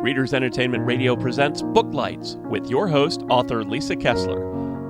Readers Entertainment Radio presents Booklights with your host, author Lisa Kessler.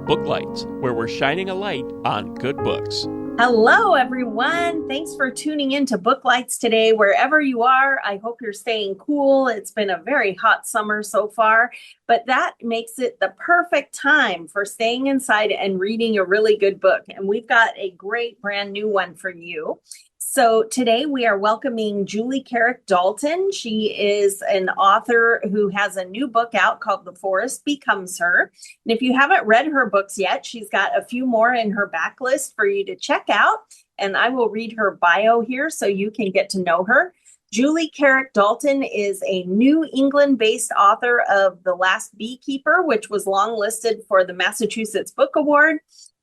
Booklights, where we're shining a light on good books. Hello, everyone. Thanks for tuning in to Booklights today. Wherever you are, I hope you're staying cool. It's been a very hot summer so far, but that makes it the perfect time for staying inside and reading a really good book. And we've got a great brand new one for you. So today we are welcoming Julie Carrick Dalton. She is an author who has a new book out called The Forest Becomes Her. And if you haven't read her books yet, she's got a few more in her backlist for you to check out. And I will read her bio here so you can get to know her. Julie Carrick Dalton is a New England-based author of The Last Beekeeper, which was longlisted for the Massachusetts Book Award,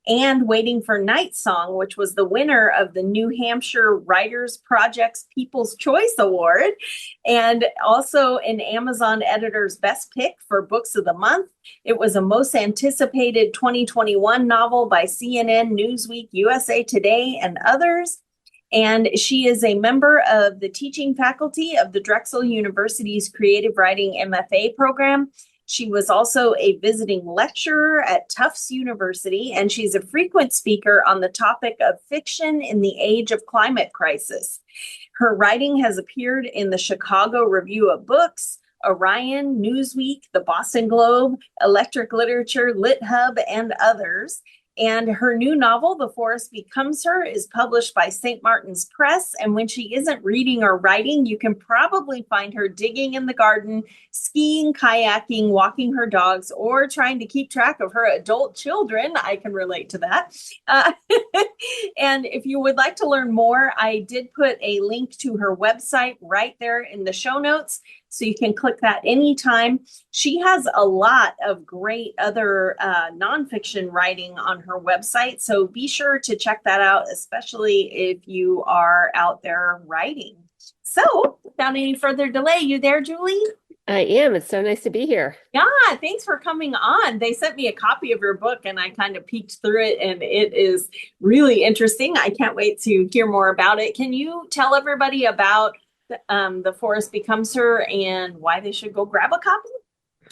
and Waiting for Night Song, which was the winner of the New Hampshire Writers Project's People's Choice Award, and also an Amazon Editor's Best Pick for Books of the Month. It was a most anticipated 2021 novel by CNN, Newsweek, USA Today, and others. And she is a member of the teaching faculty of the Drexel University's Creative Writing MFA program. She was also a visiting lecturer at Tufts University, and she's a frequent speaker on the topic of fiction in the age of climate crisis. Her writing has appeared in the Chicago Review of Books, Orion, Newsweek, the Boston Globe, Electric Literature, LitHub, and others. And her new novel, The Forest Becomes Her, is published by St. Martin's Press. And when she isn't reading or writing, you can probably find her digging in the garden, skiing, kayaking, walking her dogs, or trying to keep track of her adult children. I can relate to that. And if you would like to learn more, I did put a link to her website right there in the show notes, so you can click that anytime. She has a lot of great other nonfiction writing on her website, so be sure to check that out, especially if you are out there writing. So without any further delay, you there, Julie? I am. It's so nice to be here. Yeah, thanks for coming on. They sent me a copy of your book and I kind of peeked through it, and it is really interesting. I can't wait to hear more about it. Can you tell everybody about The Forest Becomes Her and why they should go grab a copy?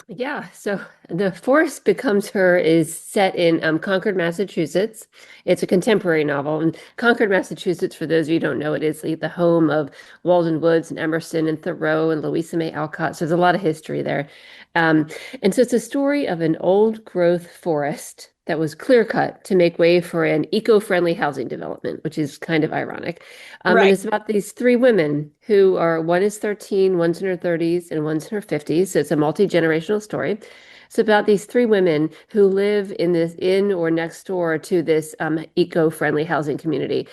Yeah, so The Forest Becomes Her is set in Concord, Massachusetts. It's a contemporary novel. And Concord, Massachusetts, for those of you who don't know, it is the home of Walden Woods and Emerson and Thoreau and Louisa May Alcott. So there's a lot of history there. And so it's a story of an old growth forest that was clear cut to make way for an eco-friendly housing development, which is kind of ironic. Right. And it's about these three women who are, one is 13, one's in her 30s, and one's in her 50s. So it's a multi-generational story. It's about these three women who live in or next door to this eco-friendly housing community.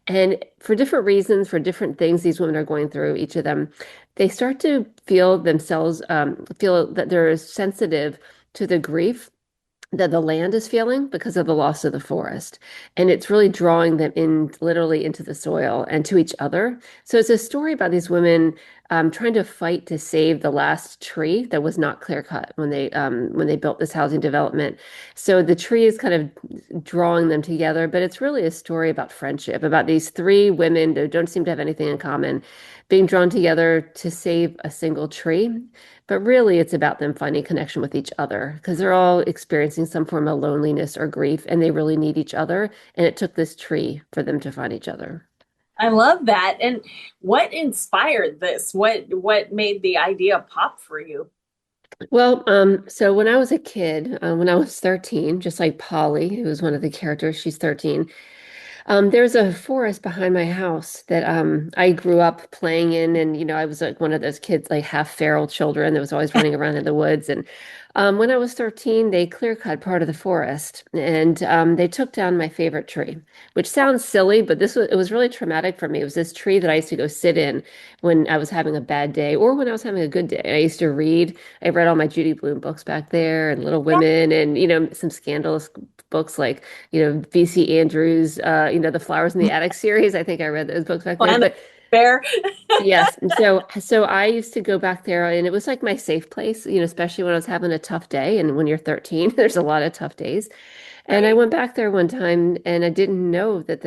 And for different reasons, for different things these women are going through, each of them, they start to feel themselves, feel that they're sensitive to the grief that the land is feeling because of the loss of the forest. And it's really drawing them in literally into the soil and to each other. So it's a story about these women trying to fight to save the last tree that was not clear cut when they built this housing development. So the tree is kind of drawing them together, but it's really a story about friendship, about these three women who don't seem to have anything in common being drawn together to save a single tree. But really, it's about them finding connection with each other because they're all experiencing some form of loneliness or grief, and they really need each other. And it took this tree for them to find each other. I love that. And what inspired this? What made the idea pop for you? Well, so when I was a kid, when I was 13, just like Polly, who was one of the characters, she's 13. There's a forest behind my house that I grew up playing in, and I was like one of those kids, like half feral children that was always running around in the woods. And when I was 13, they clear cut part of the forest, and they took down my favorite tree, which sounds silly, but it was really traumatic for me. It was this tree that I used to go sit in when I was having a bad day or when I was having a good day. I used to read. I read all my Judy Blume books back there, and Little Women, and some scandalous books like V.C. Andrews, the Flowers in the Attic series. I think I read those books back then. But fair. Yes. And so I used to go back there, and it was like my safe place, especially when I was having a tough day. And when you're 13, there's a lot of tough days. And I went back there one time, and I didn't know that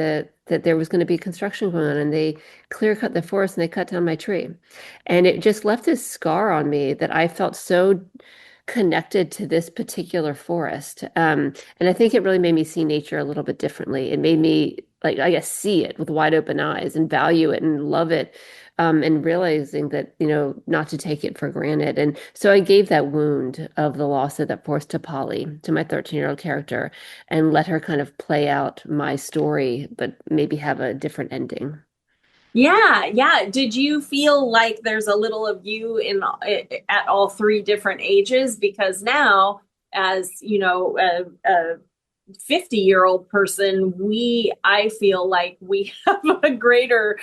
that there was going to be construction going on, and they clear cut the forest and they cut down my tree. And it just left this scar on me that I felt so connected to this particular forest. And I think it really made me see nature a little bit differently. It made me, like, I guess, see it with wide open eyes and value it and love it. And realizing that, not to take it for granted. And so I gave that wound of the loss of that forest to Polly, to my 13-year-old character, and let her kind of play out my story, but maybe have a different ending. Yeah, yeah. Did you feel like there's a little of you in at all three different ages? Because now, as you know, a 50-year-old person, I feel like we have a greater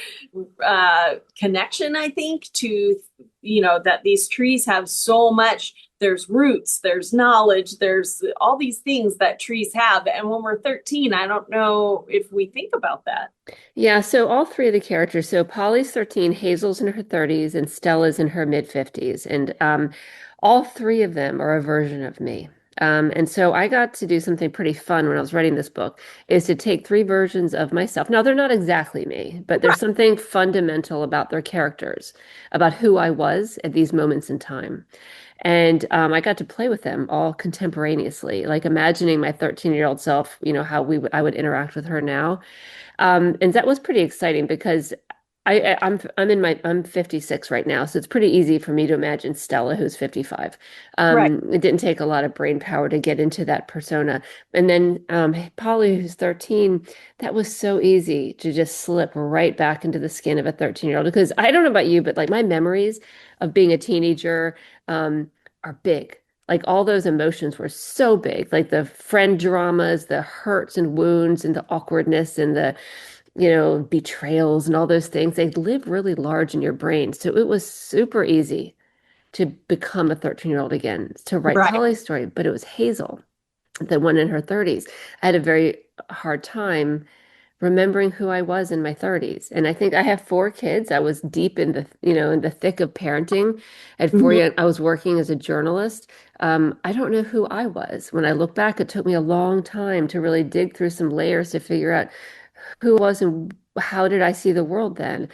connection, I think, to, that these trees have so much. There's roots, there's knowledge, there's all these things that trees have. And when we're 13, I don't know if we think about that. Yeah, so all three of the characters. So Polly's 13, Hazel's in her 30s, and Stella's in her mid 50s. And all three of them are a version of me. And so I got to do something pretty fun when I was writing this book, is to take three versions of myself. Now, they're not exactly me, but there's something fundamental about their characters, about who I was at these moments in time. And I got to play with them all contemporaneously, like imagining my 13-year-old self, how I would interact with her now. And that was pretty exciting because I'm 56 right now, so it's pretty easy for me to imagine Stella, who's 55. Right. It didn't take a lot of brain power to get into that persona. And then Polly, who's 13, that was so easy to just slip right back into the skin of a 13-year-old. Because I don't know about you, but like my memories of being a teenager are big. Like all those emotions were so big, like the friend dramas, the hurts and wounds and the awkwardness and the betrayals and all those things. They live really large in your brain. So it was super easy to become a 13-year-old again, to write Right. Polly's story, but it was Hazel, the one in her 30s. I had a very hard time remembering who I was in my 30s. And I think I have four kids. I was deep in the thick of parenting. At 4 Mhm. years, I was working as a journalist. I don't know who I was. When I look back, it took me a long time to really dig through some layers to figure out who I was and how did I see the world then.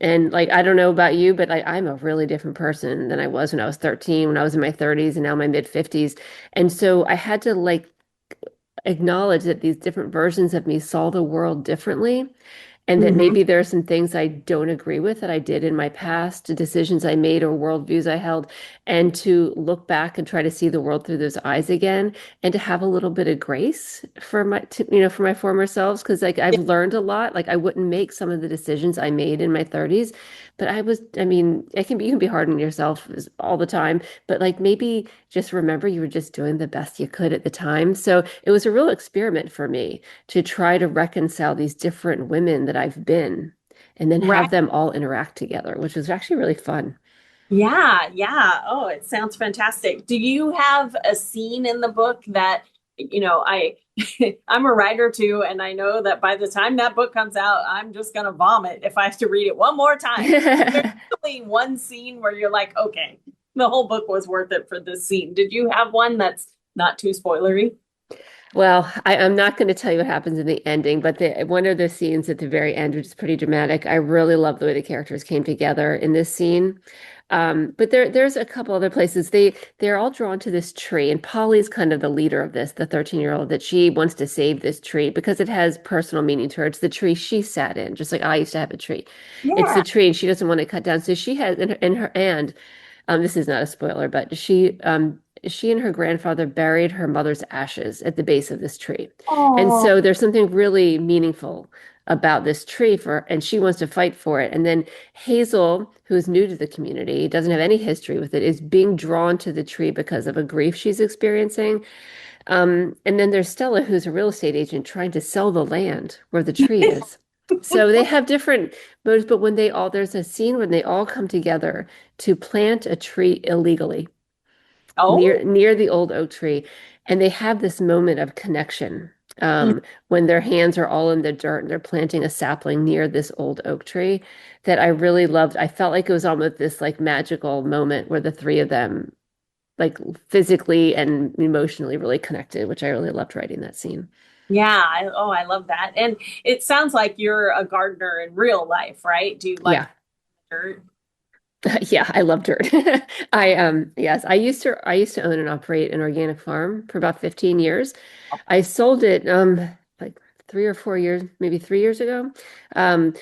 And like, I don't know about you, but I'm a really different person than I was when I was 13, when I was in my 30s, and now my mid 50s. And so I had to like acknowledge that these different versions of me saw the world differently, and that Mhm. maybe there are some things I don't agree with that I did in my past, decisions I made or worldviews I held, and to look back and try to see the world through those eyes again, and to have a little bit of grace for for my former selves, because like I've learned a lot. Like I wouldn't make some of the decisions I made in my 30s, but I mean, you can be hard on yourself all the time, but like maybe just remember you were just doing the best you could at the time. So it was a real experiment for me to try to reconcile these different women that I've been and then Right. have them all interact together, which was actually really fun. Yeah, yeah. Oh, it sounds fantastic. Do you have a scene in the book that, I I'm a writer too, and I know that by the time that book comes out, I'm just gonna vomit if I have to read it one more time. Is there really one scene where you're like, okay, the whole book was worth it for this scene? Did you have one that's not too spoilery? Well, I'm not going to tell you what happens in the ending, but one of the scenes at the very end, which is pretty dramatic, I really love the way the characters came together in this scene. But there's a couple other places. They're all drawn to this tree, and Polly's kind of the leader of this, the 13-year-old, that she wants to save this tree because it has personal meaning to her. It's the tree she sat in, just like I used to have a tree. It's the Yeah. tree, and she doesn't want to cut down. So she has in her this is not a spoiler, but she and her grandfather buried her mother's ashes at the base of this tree. And Oh, so there's something really meaningful about this tree and she wants to fight for it. And then Hazel, who is new to the community, doesn't have any history with it, is being drawn to the tree because of a grief she's experiencing. And then there's Stella, who's a real estate agent trying to sell the land where the tree is. So they have different motives, but there's a scene when they all come together to plant a tree illegally oh, near the old oak tree, and they have this moment of connection when their hands are all in the dirt and they're planting a sapling near this old oak tree that I really loved. I felt like it was almost this like magical moment where the three of them like physically and emotionally really connected, which I really loved writing that scene. Yeah. I love that. And it sounds like you're a gardener in real life, right? Do you like Yeah. dirt? Yeah, I love dirt. Yes, I used to own and operate an organic farm for about 15 years. I sold it like 3 or 4 years, maybe 3 years ago. Um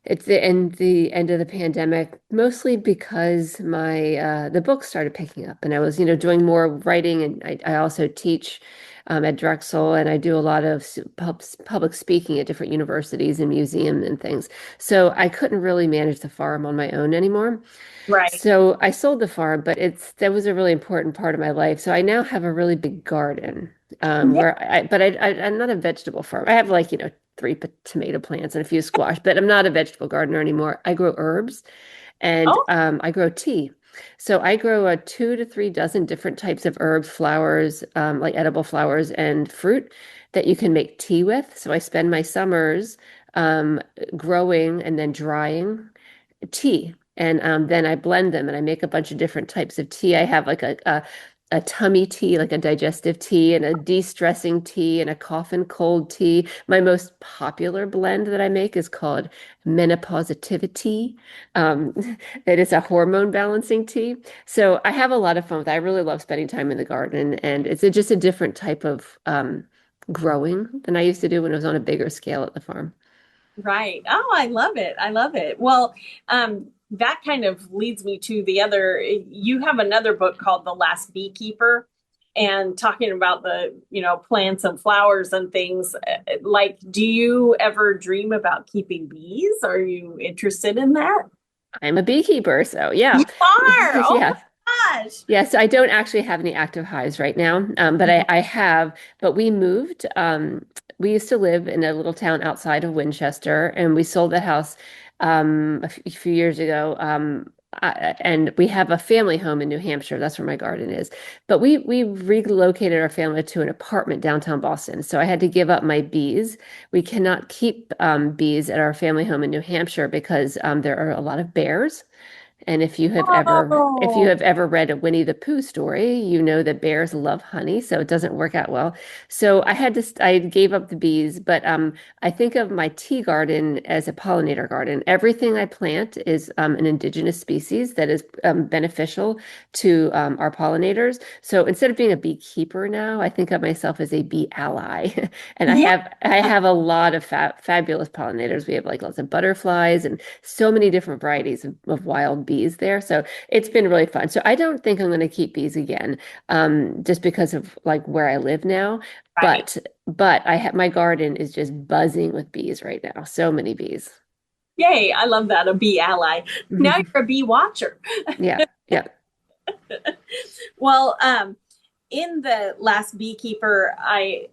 it's the end of the pandemic, mostly because my the book started picking up and I was, doing more writing, and I also teach at Drexel, and I do a lot of public speaking at different universities and museums and things. So I couldn't really manage the farm on my own anymore. Right. So I sold the farm, but that was a really important part of my life. So I now have a really big garden, Yeah. where I'm not a vegetable farm. I have like, three tomato plants and a few squash, but I'm not a vegetable gardener anymore. I grow herbs, and Oh, I grow tea. So I grow 2 to 3 dozen different types of herbs, flowers, like edible flowers and fruit that you can make tea with. So I spend my summers um, growing and then drying tea. And then I blend them and I make a bunch of different types of tea. I have like a tummy tea, like a digestive tea, and a de-stressing tea, and a cough and cold tea. My most popular blend that I make is called menopausitivity. Um, it is a hormone balancing tea. So I have a lot of fun with it. I really love spending time in the garden, and it's just a different type of growing than I used to do when it was on a bigger scale at the farm. right. Oh, I love it. I love it. Well, that kind of leads me to the other, you have another book called The Last Beekeeper, and talking about plants and flowers and things. Like, do you ever dream about keeping bees? Are you interested in that? I'm a beekeeper, so yeah. You are. Oh Yeah. my gosh. Yes, I don't actually have any active hives right now, but I have. But we moved. We used to live in a little town outside of Winchester, and we sold the house a few years ago. And we have a family home in New Hampshire. That's where my garden is. But we relocated our family to an apartment downtown Boston. So I had to give up my bees. We cannot keep bees at our family home in New Hampshire because there are a lot of bears. And if you Oh, have ever read a Winnie the Pooh story, you know that bears love honey, so it doesn't work out well. So I gave up the bees, but I think of my tea garden as a pollinator garden. Everything I plant is an indigenous species that is beneficial to our pollinators. So instead of being a beekeeper now, I think of myself as a bee ally. And yeah. I have a lot of fabulous pollinators. We have like lots of butterflies and so many different varieties of wild bees there. So it's been really fun. So I don't think I'm going to keep bees again, just because of like where I live now. Right. But I have my garden is just buzzing with bees right now. So many bees. Yay. I love that. A bee ally. Now you're a bee watcher. Yeah, yeah. Well, in The Last Beekeeper, I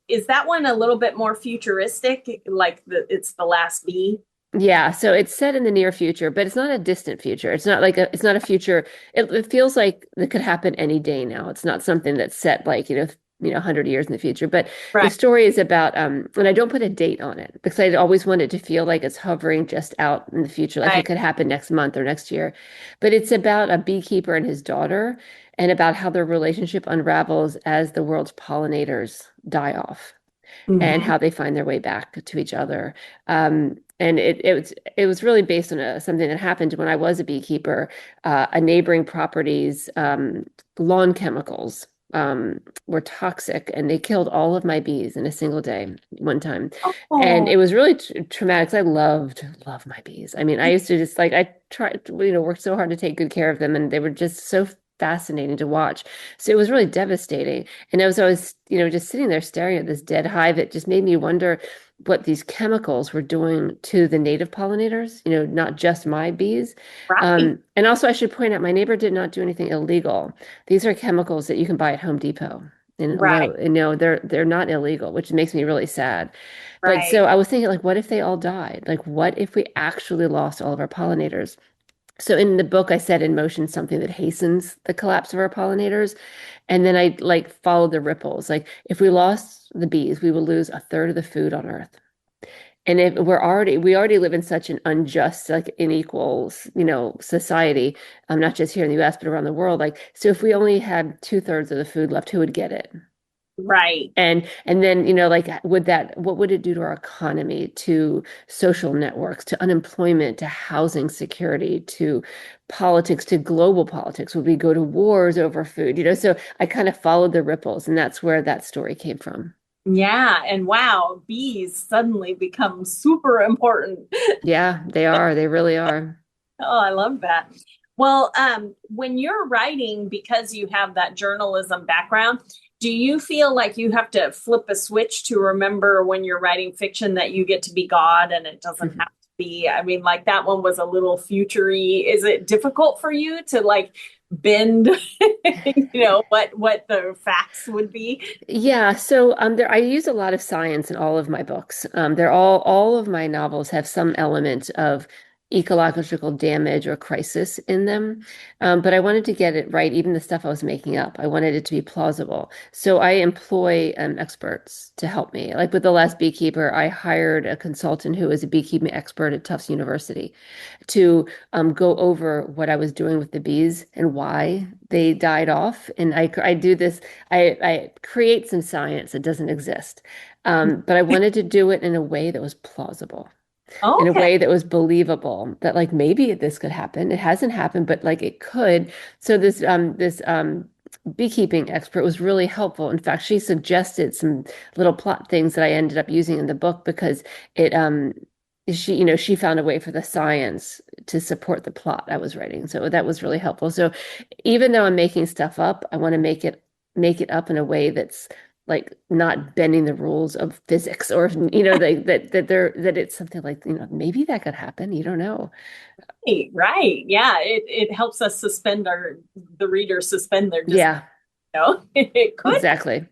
is that one a little bit more futuristic, like it's the last bee? Yeah, so it's set in the near future, but it's not a distant future. It's not a future. It feels like it could happen any day now. It's not something that's set like, 100 years in the future. But the Right. story is about, and I don't put a date on it because I always want it to feel like it's hovering just out in the future, like it Right. could happen next month or next year. But it's about a beekeeper and his daughter, and about how their relationship unravels as the world's pollinators die off, and Mhm. how they find their way back to each other. And it was really based on something that happened when I was a beekeeper. A neighboring property's lawn chemicals were toxic, and they killed all of my bees in a single day one time. And Oh, it was really traumatic 'cause I love my bees. I mean, I used to just like I tried to, work so hard to take good care of them, and they were just so fascinating to watch. So it was really devastating. And I was, just sitting there staring at this dead hive, it just made me wonder what these chemicals were doing to the native pollinators, not just my bees. right. And also, I should point out, my neighbor did not do anything illegal. These are chemicals that you can buy at Home Depot. And Right. low, they're not illegal, which makes me really sad. But Right. so I was thinking, like, what if they all died? Like, what if we actually lost all of our pollinators? So in the book, I set in motion something that hastens the collapse of our pollinators. And then I like followed the ripples. Like if we lost the bees, we will lose a third of the food on Earth. And if we already live in such an unjust, like unequal, society, not just here in the US, but around the world. Like, so if we only had 2/3 of the food left, who would get it? Right. And then, like what would it do to our economy, to social networks, to unemployment, to housing security, to politics, to global politics? Would we go to wars over food? So I kind of followed the ripples, and that's where that story came from. Yeah. And wow, bees suddenly become super important. Yeah, they are. They really are. Oh, I love that. Well, when you're writing, because you have that journalism background, do you feel like you have to flip a switch to remember when you're writing fiction that you get to be God and it doesn't have to be? I mean, like that one was a little futury. Is it difficult for you to like bend, what the facts would be? Yeah, so I use a lot of science in all of my books. They're all of my novels have some element of ecological damage or crisis in them. But I wanted to get it right, even the stuff I was making up. I wanted it to be plausible. So I employ experts to help me. Like with The Last Beekeeper, I hired a consultant who is a beekeeping expert at Tufts University to go over what I was doing with the bees and why they died off. And I do this, I create some science that doesn't exist. But I wanted to do it in a way that was plausible, in a Okay. way that was believable, that like maybe this could happen. It hasn't happened, but like it could. So this beekeeping expert was really helpful. In fact, she suggested some little plot things that I ended up using in the book because it she found a way for the science to support the plot I was writing. So that was really helpful. So even though I'm making stuff up, I want to make it up in a way that's like not bending the rules of physics, or that it's something like, maybe that could happen. You don't know. Right. Right. Yeah. It helps us the reader suspend their disbelief. Yeah, It could. exactly.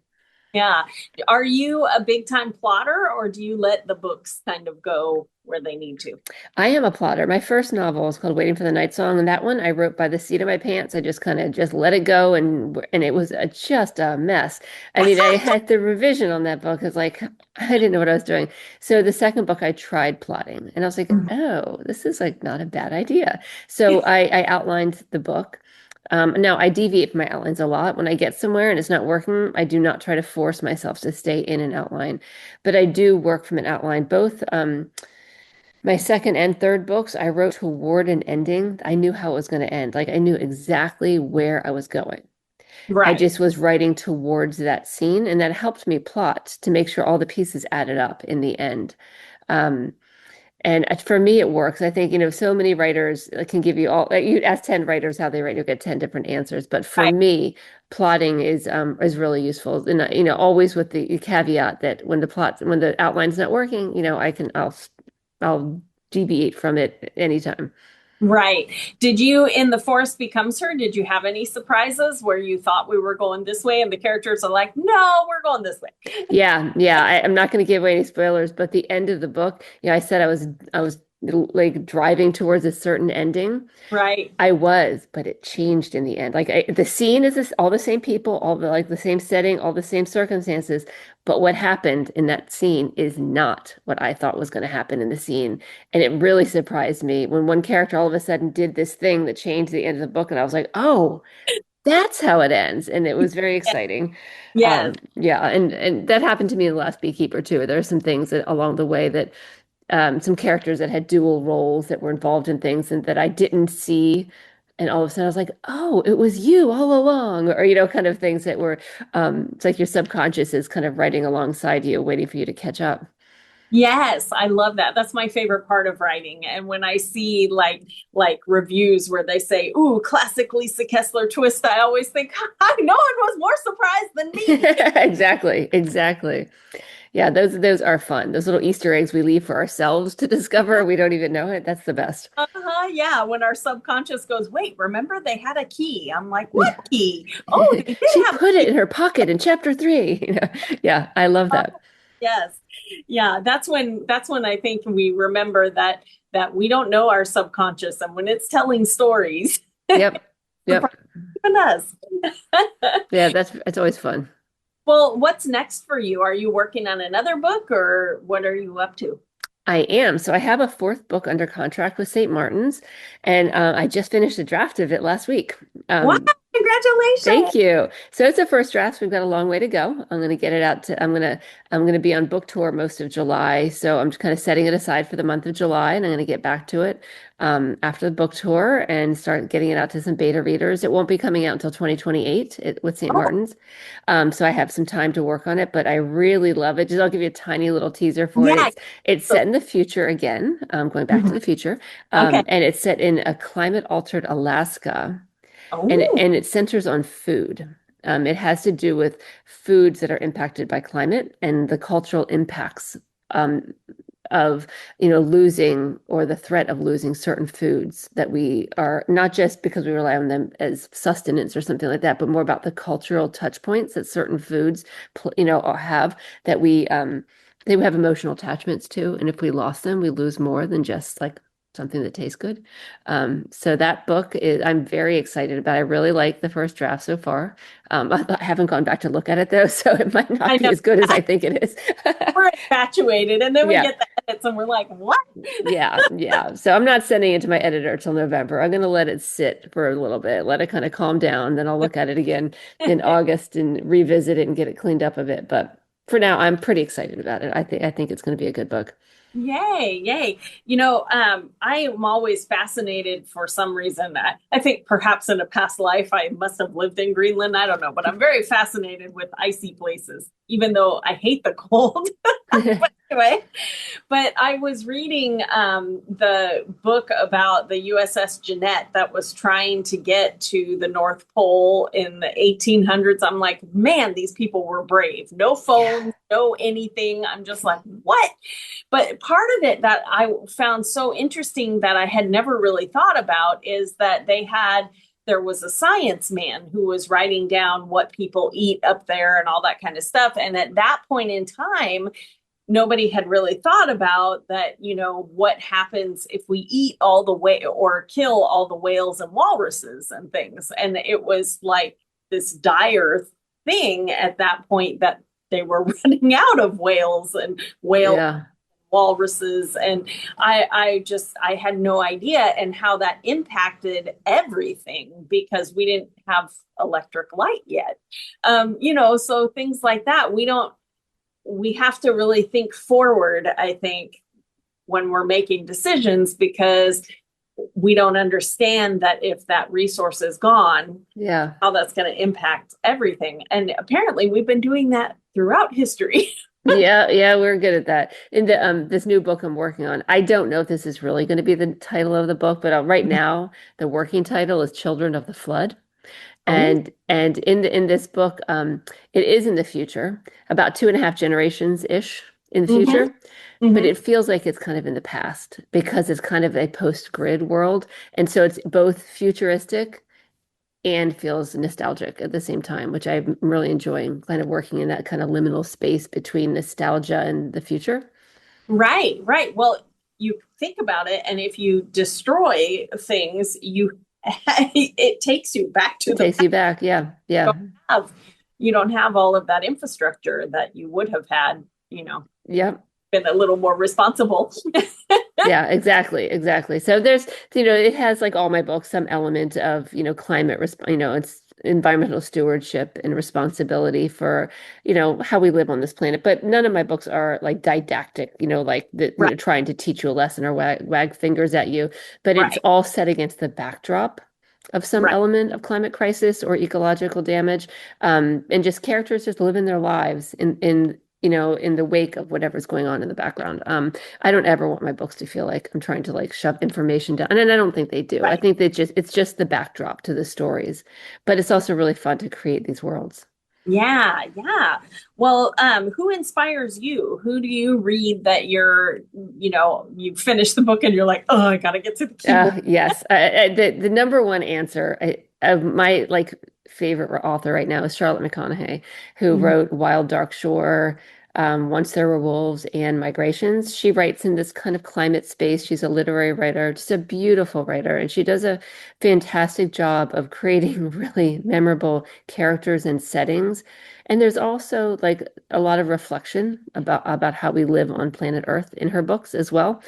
Yeah. Are you a big time plotter or do you let the books kind of go where they need to? I am a plotter. My first novel is called Waiting for the Night Song, and that one I wrote by the seat of my pants. I just kind of just let it go, and it was just a mess. I mean, I had the revision on that book is like I didn't know what I was doing. So the second book I tried plotting, and I was like, oh, this is like not a bad idea. So I outlined the book. Now I deviate from my outlines a lot. When I get somewhere and it's not working, I do not try to force myself to stay in an outline, but I do work from an outline. Both my second and third books, I wrote toward an ending. I knew how it was going to end. Like I knew exactly where I was going. I Right. just was writing towards that scene, and that helped me plot to make sure all the pieces added up in the end. Um, and for me, it works. I think, so many writers can give you you ask 10 writers how they write, you'll get 10 different answers. But for Right. me, plotting is really useful. And, always with the caveat that when the outline's not working, I'll deviate from it anytime. Right. Did you, in The Forest Becomes Her, did you have any surprises where you thought we were going this way and the characters are like, no, we're going this way? Yeah, yeah. I'm not going to give away any spoilers, but the end of the book, I said I was like driving towards a certain ending. Right. I was, but it changed in the end. Like the scene is all the same people, all the same setting, all the same circumstances. But what happened in that scene is not what I thought was going to happen in the scene. And it really surprised me when one character all of a sudden did this thing that changed the end of the book. And I was like, oh, that's how it ends. And it was very exciting. Yes. Yeah. And that happened to me in The Last Beekeeper too. There are some things that along the way that some characters that had dual roles that were involved in things and that I didn't see. And all of a sudden I was like, oh, it was you all along. Or, kind of things that were, it's like your subconscious is kind of writing alongside you, waiting for you to catch up. Yes, I love that. That's my favorite part of writing. And when I see like reviews where they say, "Ooh, classic Lisa Kessler twist," I always think, "I know it was more surprised than me." Exactly, exactly. Yeah, those are fun. Those little Easter eggs we leave for ourselves to discover. We don't even know it. That's the best. Uh-huh, yeah, when our subconscious goes, "Wait, remember they had a key." I'm like, "What key?" Oh, they did She have. put it in her pocket in chapter 3. Yeah, I love that. Yes. Yeah, that's when I think we remember that we don't know our subconscious and when it's telling stories, Yep. Yep. even us. Yeah, it's always fun. Well, what's next for you? Are you working on another book or what are you up to? I am. So I have a fourth book under contract with St. Martin's, and I just finished a draft of it last week. Wow. Congratulations. Thank you. So it's a first draft. We've got a long way to go. I'm going to get it out to, I'm going to be on book tour most of July. So I'm just kind of setting it aside for the month of July, and I'm going to get back to it after the book tour and start getting it out to some beta readers. It won't be coming out until 2028 with St. Oh, Martin's. So I have some time to work on it, but I really love it. Just I'll give you a tiny little teaser for it. yeah. It's set in the future again, going back to Mhm. the future. Okay. And it's set in a climate altered Alaska Oh, and it centers on food. It has to do with foods that are impacted by climate and the cultural impacts um, of losing or the threat of losing certain foods that we are not just because we rely on them as sustenance or something like that, but more about the cultural touch points that certain foods have that they have emotional attachments to, and if we lost them, we lose more than just like something that tastes good. So that book is I'm very excited about. I really like the first draft so far. I haven't gone back to look at it though, so it might not I be know. as good as I think it is. We're infatuated, and then we Yeah. get the edits, and we're like, "What?" Yeah, yeah. So I'm not sending it to my editor till November. I'm going to let it sit for a little bit, let it kind of calm down. Then I'll look at it again in August and revisit it and get it cleaned up a bit. But for now, I'm pretty excited about it. I think it's going to be a good book. Yay, yay. I am always fascinated for some reason. I think perhaps in a past life I must have lived in Greenland. I don't know, but I'm very fascinated with icy places, even though I hate the cold. But anyway, but I was reading the book about the USS Jeanette that was trying to get to the North Pole in the 1800s. I'm like, man, these people were brave. No Yeah. phones, no anything. I'm just like, what? But part of it that I found so interesting that I had never really thought about is that there was a science man who was writing down what people eat up there and all that kind of stuff. And at that point in time, nobody had really thought about that, what happens if we eat all the way or kill all the whales and walruses and things. And it was like this dire thing at that point that they were running out of whales and whale Yeah. walruses. And I had no idea and how that impacted everything because we didn't have electric light yet. So things like that, we have to really think forward, I think, when we're making decisions because we don't understand that if that resource is gone, Yeah. how that's going to impact everything. And apparently we've been doing that throughout history. Yeah, yeah, we're good at that. In the this new book I'm working on, I don't know if this is really going to be the title of the book, but right now the working title is Children of the Flood. Oh, And in this book, it is in the future, about 2.5 generations ish in the mm-hmm, future, but mm-hmm. it feels like it's kind of in the past because it's kind of a post-grid world, and so it's both futuristic and feels nostalgic at the same time, which I'm really enjoying, kind of working in that kind of liminal space between nostalgia and the future. Right, right. Well, you think about it, and if you destroy things, it takes you back to It the takes you back. Yeah, yeah, have you don't have all of that infrastructure that you would have had, yeah. been a little more responsible. Yeah, exactly, exactly. So there's, it has like all my books, some element of, climate, it's environmental stewardship and responsibility for, how we live on this planet. But none of my books are like didactic, like Right, trying to teach you a lesson or wag fingers at you. But it's right, all set against the backdrop of some right. element of climate crisis or ecological damage, and just characters just living their lives in the wake of whatever's going on in the background. I don't ever want my books to feel like I'm trying to like shove information down. And I don't think they do. I Right. think it's just the backdrop to the stories. But it's also really fun to create these worlds. Yeah, yeah. Well, who inspires you? Who do you read that you finish the book and you're like, oh, I gotta get to the keyboard. Yes. The number one answer of my like favorite author right now is Charlotte McConaughey, who Mhm. wrote Wild Dark Shore, Once There Were Wolves and Migrations. She writes in this kind of climate space. She's a literary writer, just a beautiful writer, and she does a fantastic job of creating really memorable characters and settings. And there's also like a lot of reflection about how we live on planet Earth in her books as well.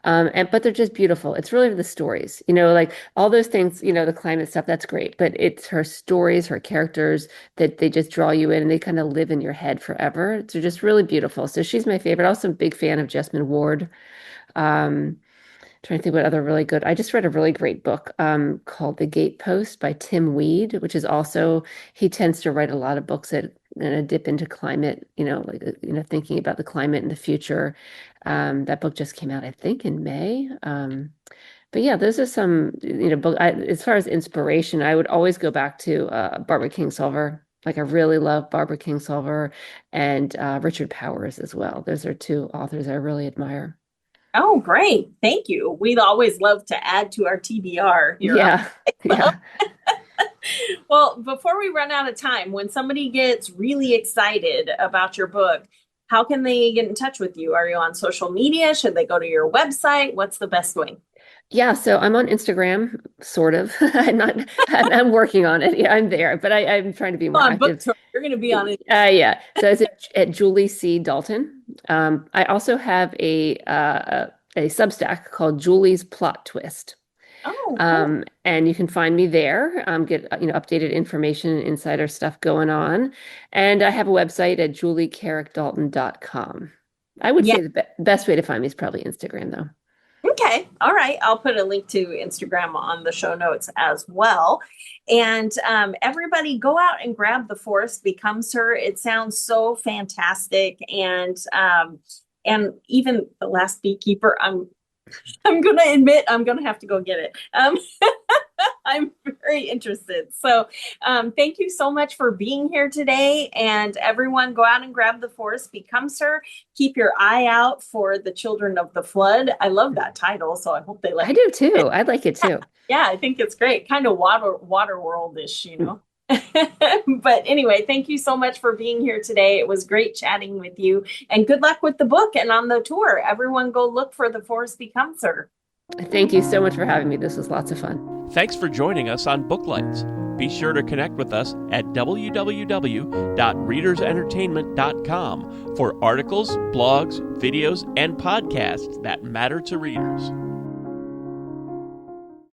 But they're just beautiful. It's really the stories, like all those things, the climate stuff, that's great. But it's her stories, her characters that they just draw you in and they kind of live in your head forever. They're just really beautiful. So she's my favorite. Also, a big fan of Jesmyn Ward. Trying to think what other really good. I just read a really great book called The Gatepost by Tim Weed, which is also, he tends to write a lot of books that dip into climate, thinking about the climate in the future. That book just came out, I think, in May. But yeah, those are some, book. As far as inspiration, I would always go back to Barbara Kingsolver. Like I really love Barbara Kingsolver and Richard Powers as well. Those are two authors I really admire. Oh, great. Thank you. We'd always love to add to our TBR here. Yeah. Yeah. Well, before we run out of time, when somebody gets really excited about your book, how can they get in touch with you? Are you on social media? Should they go to your website? What's the best way? Yeah, so I'm on Instagram, sort of. I'm working on it. Yeah, I'm there, but I'm trying to be more active. Book tour. You're going to be on it. Yeah. So it's at Julie C. Dalton. I also have a Substack called Julie's Plot Twist. Oh, cool. And you can find me there, get updated information, insider stuff going on. And I have a website at juliecarrickdalton.com. I would say the best way to find me is probably Instagram, though. Okay. All right. I'll put a link to Instagram on the show notes as well. And everybody go out and grab The Forest Becomes Her. It sounds so fantastic. And even The Last Beekeeper, I'm going to admit I'm going to have to go get it. I'm very interested. So thank you so much for being here today. And everyone go out and grab The Forest Becomes Her. Keep your eye out for The Children of the Flood. I love that title. So I hope they like it. I do too. I like it too. Yeah, I think it's great. Kind of water world-ish, But anyway, thank you so much for being here today. It was great chatting with you. And good luck with the book and on the tour. Everyone go look for The Forest Becomes Her. Thank you so much for having me. This was lots of fun. Thanks for joining us on Booklights. Be sure to connect with us at www.readersentertainment.com for articles, blogs, videos, and podcasts that matter to readers.